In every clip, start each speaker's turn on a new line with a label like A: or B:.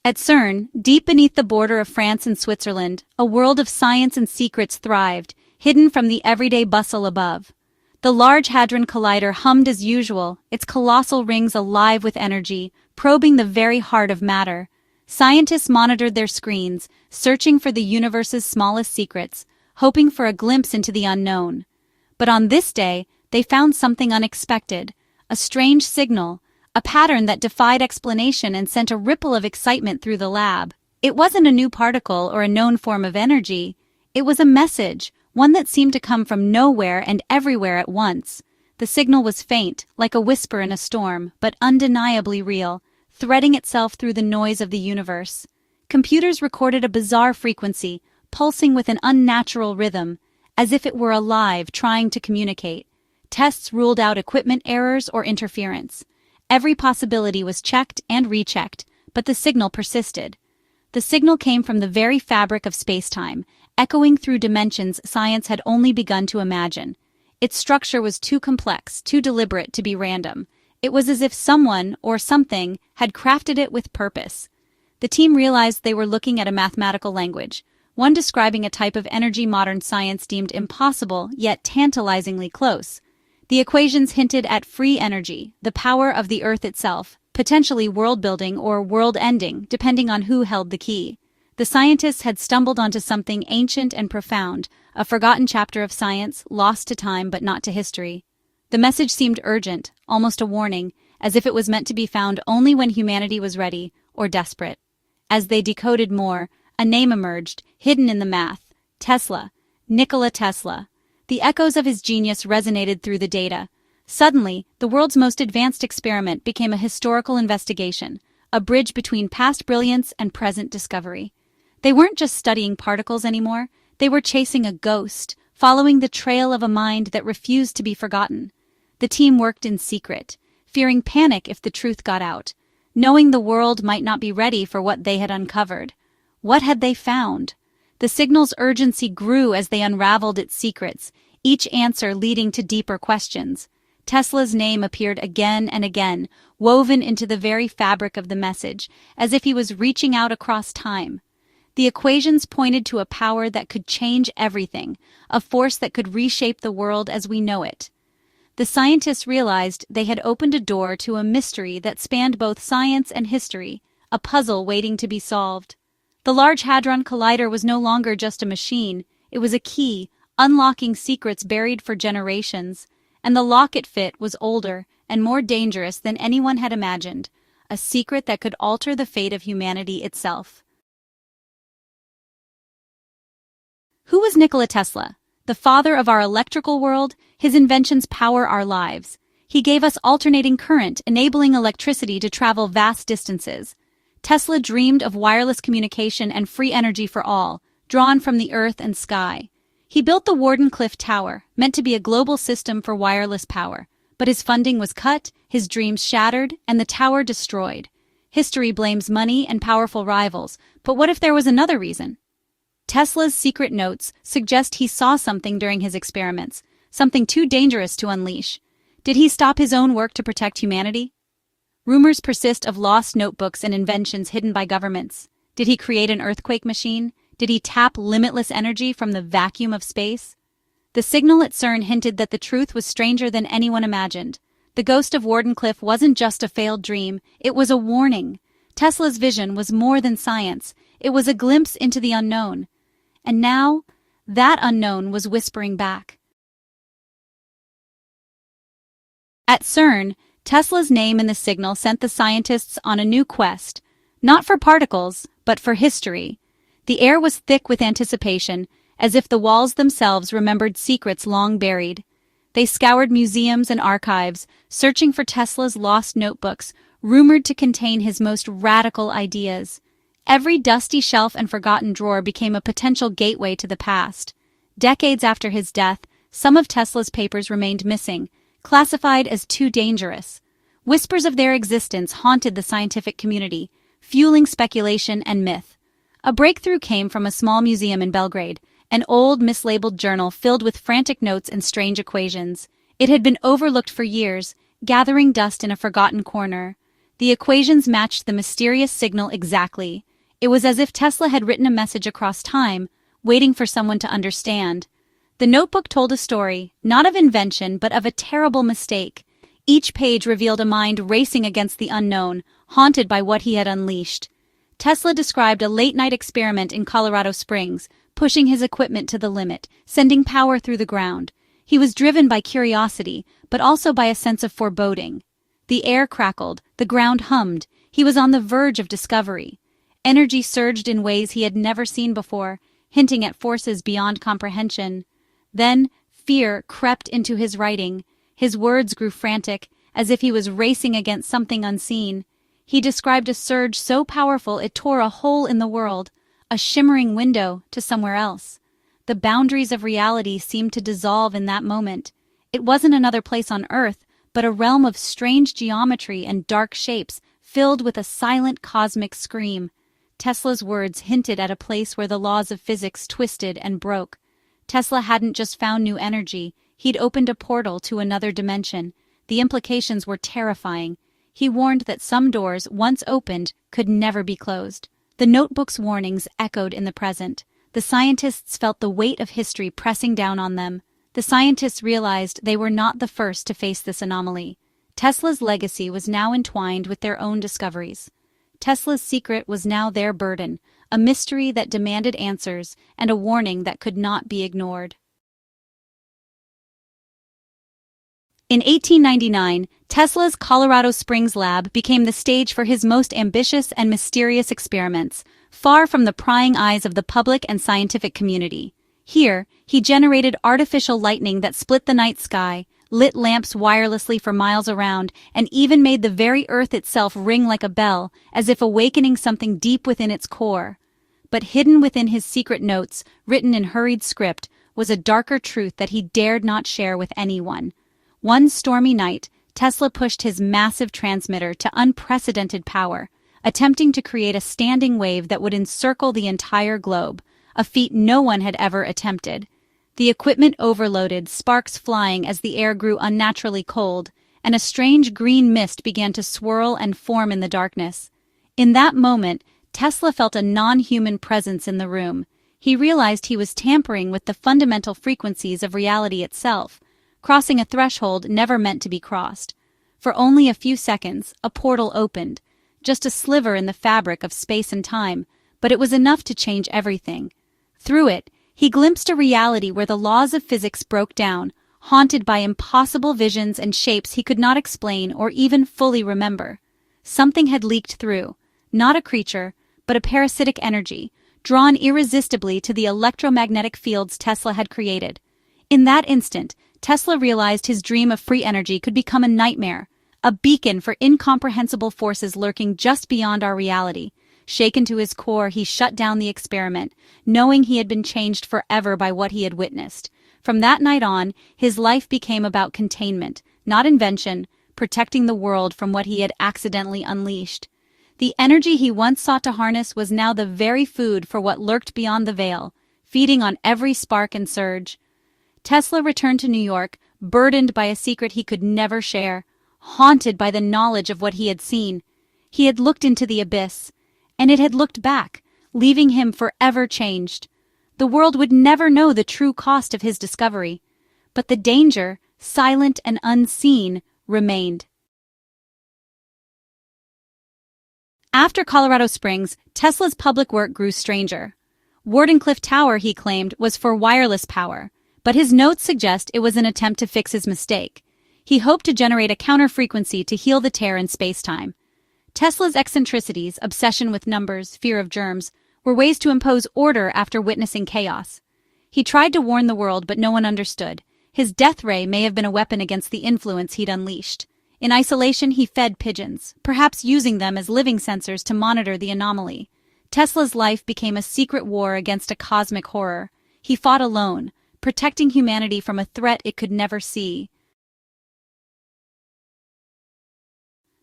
A: At CERN, deep beneath the border of France and Switzerland, a world of science and secrets thrived, hidden from the everyday bustle above. The Large Hadron Collider hummed as usual, its colossal rings alive with energy, probing the very heart of matter. Scientists monitored their screens, searching for the universe's smallest secrets, hoping for a glimpse into the unknown. But on this day, they found something unexpected, a strange signal, a pattern that defied explanation and sent a ripple of excitement through the lab. It wasn't a new particle or a known form of energy. It was a message, one that seemed to come from nowhere and everywhere at once. The signal was faint, like a whisper in a storm, but undeniably real, threading itself through the noise of the universe. Computers recorded a bizarre frequency, pulsing with an unnatural rhythm, as if it were alive, trying to communicate. Tests ruled out equipment errors or interference. Every possibility was checked and rechecked, but the signal persisted. The signal came from the very fabric of space-time, echoing through dimensions science had only begun to imagine. Its structure was too complex, too deliberate to be random. It was as if someone, or something, had crafted it with purpose. The team realized they were looking at a mathematical language, one describing a type of energy modern science deemed impossible, yet tantalizingly close. The equations hinted at free energy, the power of the Earth itself, potentially world-building or world-ending, depending on who held the key. The scientists had stumbled onto something ancient and profound, a forgotten chapter of science, lost to time but not to history. The message seemed urgent, almost a warning, as if it was meant to be found only when humanity was ready, or desperate. As they decoded more, a name emerged, hidden in the math: Tesla, Nikola Tesla. The echoes of his genius resonated through the data. Suddenly, the world's most advanced experiment became a historical investigation, a bridge between past brilliance and present discovery. They weren't just studying particles anymore, they were chasing a ghost, following the trail of a mind that refused to be forgotten. The team worked in secret, fearing panic if the truth got out, knowing the world might not be ready for what they had uncovered. What had they found? The signal's urgency grew as they unraveled its secrets, each answer leading to deeper questions. Tesla's name appeared again and again, woven into the very fabric of the message, as if he was reaching out across time. The equations pointed to a power that could change everything, a force that could reshape the world as we know it. The scientists realized they had opened a door to a mystery that spanned both science and history, a puzzle waiting to be solved. The Large Hadron Collider was no longer just a machine, it was a key, unlocking secrets buried for generations, and the lock it fit was older and more dangerous than anyone had imagined, a secret that could alter the fate of humanity itself. Who was Nikola Tesla? The father of our electrical world, his inventions power our lives. He gave us alternating current, enabling electricity to travel vast distances. Tesla dreamed of wireless communication and free energy for all, drawn from the earth and sky. He built the Wardenclyffe Tower, meant to be a global system for wireless power, but his funding was cut, his dreams shattered, and the tower destroyed. History blames money and powerful rivals, but what if there was another reason? Tesla's secret notes suggest he saw something during his experiments, something too dangerous to unleash. Did he stop his own work to protect humanity? Rumors persist of lost notebooks and inventions hidden by governments. Did he create an earthquake machine? Did he tap limitless energy from the vacuum of space? The signal at CERN hinted that the truth was stranger than anyone imagined. The Ghost of Wardenclyffe wasn't just a failed dream, it was a warning. Tesla's vision was more than science, it was a glimpse into the unknown. And now, that unknown was whispering back. At CERN, Tesla's name in the signal sent the scientists on a new quest, not for particles, but for history. The air was thick with anticipation, as if the walls themselves remembered secrets long buried. They scoured museums and archives, searching for Tesla's lost notebooks, rumored to contain his most radical ideas. Every dusty shelf and forgotten drawer became a potential gateway to the past. Decades after his death, some of Tesla's papers remained missing, classified as too dangerous. Whispers of their existence haunted the scientific community, fueling speculation and myth. A breakthrough came from a small museum in Belgrade, an old, mislabeled journal filled with frantic notes and strange equations. It had been overlooked for years, gathering dust in a forgotten corner. The equations matched the mysterious signal exactly. It was as if Tesla had written a message across time, waiting for someone to understand. The notebook told a story, not of invention but of a terrible mistake. Each page revealed a mind racing against the unknown, haunted by what he had unleashed. Tesla described a late-night experiment in Colorado Springs, pushing his equipment to the limit, sending power through the ground. He was driven by curiosity, but also by a sense of foreboding. The air crackled, the ground hummed. He was on the verge of discovery. Energy surged in ways he had never seen before, hinting at forces beyond comprehension. Then, fear crept into his writing. His words grew frantic, as if he was racing against something unseen. He described a surge so powerful it tore a hole in the world, a shimmering window to somewhere else. The boundaries of reality seemed to dissolve in that moment. It wasn't another place on Earth, but a realm of strange geometry and dark shapes, filled with a silent cosmic scream. Tesla's words hinted at a place where the laws of physics twisted and broke. Tesla hadn't just found new energy, he'd opened a portal to another dimension. The implications were terrifying. He warned that some doors, once opened, could never be closed. The notebook's warnings echoed in the present. The scientists felt the weight of history pressing down on them. The scientists realized they were not the first to face this anomaly. Tesla's legacy was now entwined with their own discoveries. Tesla's secret was now their burden, a mystery that demanded answers and a warning that could not be ignored. In 1899, Tesla's Colorado Springs lab became the stage for his most ambitious and mysterious experiments, far from the prying eyes of the public and scientific community. Here, he generated artificial lightning that split the night sky, lit lamps wirelessly for miles around, and even made the very Earth itself ring like a bell, as if awakening something deep within its core. But hidden within his secret notes, written in hurried script, was a darker truth that he dared not share with anyone. One stormy night, Tesla pushed his massive transmitter to unprecedented power, attempting to create a standing wave that would encircle the entire globe, a feat no one had ever attempted. The equipment overloaded, sparks flying as the air grew unnaturally cold, and a strange green mist began to swirl and form in the darkness. In that moment, Tesla felt a non-human presence in the room. He realized he was tampering with the fundamental frequencies of reality itself, crossing a threshold never meant to be crossed. For only a few seconds, a portal opened, just a sliver in the fabric of space and time, but it was enough to change everything. Through it, he glimpsed a reality where the laws of physics broke down, haunted by impossible visions and shapes he could not explain or even fully remember. Something had leaked through, not a creature, but a parasitic energy, drawn irresistibly to the electromagnetic fields Tesla had created. In that instant, Tesla realized his dream of free energy could become a nightmare, a beacon for incomprehensible forces lurking just beyond our reality. Shaken to his core, he shut down the experiment, knowing he had been changed forever by what he had witnessed. From that night on, his life became about containment, not invention, protecting the world from what he had accidentally unleashed. The energy he once sought to harness was now the very food for what lurked beyond the veil, feeding on every spark and surge. Tesla returned to New York, burdened by a secret he could never share, haunted by the knowledge of what he had seen. He had looked into the abyss, and it had looked back, leaving him forever changed. The world would never know the true cost of his discovery, but the danger, silent and unseen, remained. After Colorado Springs, Tesla's public work grew stranger. Wardenclyffe Tower, he claimed, was for wireless power, but his notes suggest it was an attempt to fix his mistake. He hoped to generate a counter-frequency to heal the tear in space-time. Tesla's eccentricities, obsession with numbers, fear of germs, were ways to impose order after witnessing chaos. He tried to warn the world, but no one understood. His death ray may have been a weapon against the influence he'd unleashed. In isolation, he fed pigeons, perhaps using them as living sensors to monitor the anomaly. Tesla's life became a secret war against a cosmic horror. He fought alone, protecting humanity from a threat it could never see.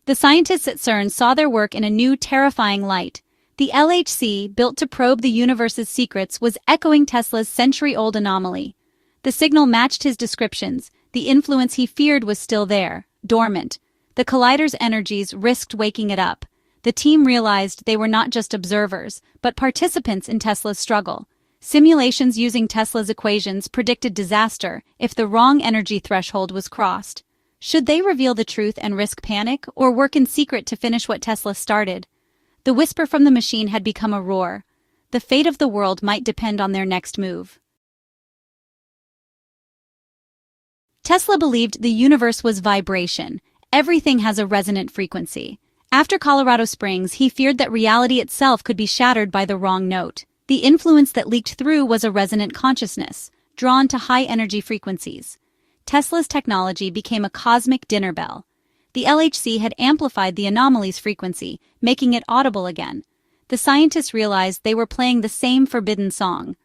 A: The scientists at CERN saw their work in a new, terrifying light. The LHC, built to probe the universe's secrets, was echoing Tesla's century-old anomaly. The signal matched his descriptions. The influence he feared was still there, dormant. The collider's energies risked waking it up. The team realized they were not just observers, but participants in Tesla's struggle. Simulations using Tesla's equations predicted disaster if the wrong energy threshold was crossed. Should they reveal the truth and risk panic, or work in secret to finish what Tesla started? The whisper from the machine had become a roar. The fate of the world might depend on their next move. Tesla believed the universe was vibration. Everything has a resonant frequency. After Colorado Springs, he feared that reality itself could be shattered by the wrong note. The influence that leaked through was a resonant consciousness, drawn to high-energy frequencies. Tesla's technology became a cosmic dinner bell. The LHC had amplified the Anomaly's frequency, making it audible again. The scientists realized they were playing the same forbidden song.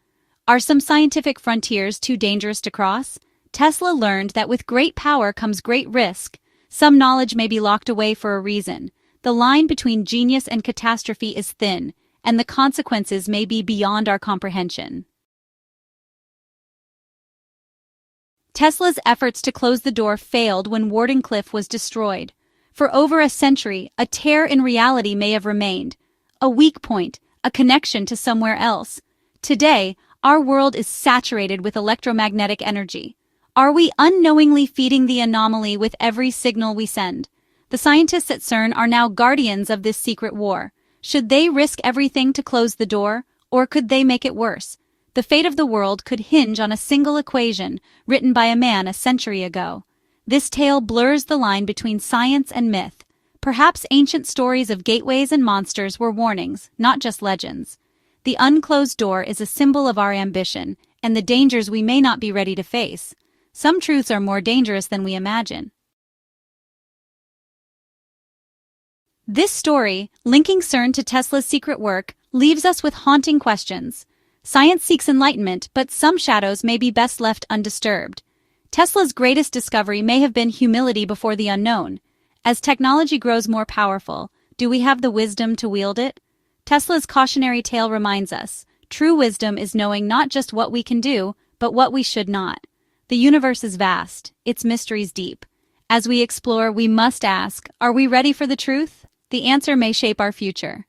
A: Are some scientific frontiers too dangerous to cross? Tesla learned that with great power comes great risk. Some knowledge may be locked away for a reason. The line between genius and catastrophe is thin, and the consequences may be beyond our comprehension. Tesla's efforts to close the door failed when Wardenclyffe was destroyed. For over a century, a tear in reality may have remained, a weak point, a connection to somewhere else. Today, our world is saturated with electromagnetic energy. Are we unknowingly feeding the anomaly with every signal we send? The scientists at CERN are now guardians of this secret war. Should they risk everything to close the door, or could they make it worse? The fate of the world could hinge on a single equation written by a man a century ago. This tale blurs the line between science and myth. Perhaps ancient stories of gateways and monsters were warnings, not just legends. The unclosed door is a symbol of our ambition and the dangers we may not be ready to face. Some truths are more dangerous than we imagine. This story, linking CERN to Tesla's secret work, leaves us with haunting questions. Science seeks enlightenment, but some shadows may be best left undisturbed. Tesla's greatest discovery may have been humility before the unknown. As technology grows more powerful, do we have the wisdom to wield it? Tesla's cautionary tale reminds us, true wisdom is knowing not just what we can do, but what we should not. The universe is vast, its mysteries deep. As we explore, we must ask, are we ready for the truth? The answer may shape our future.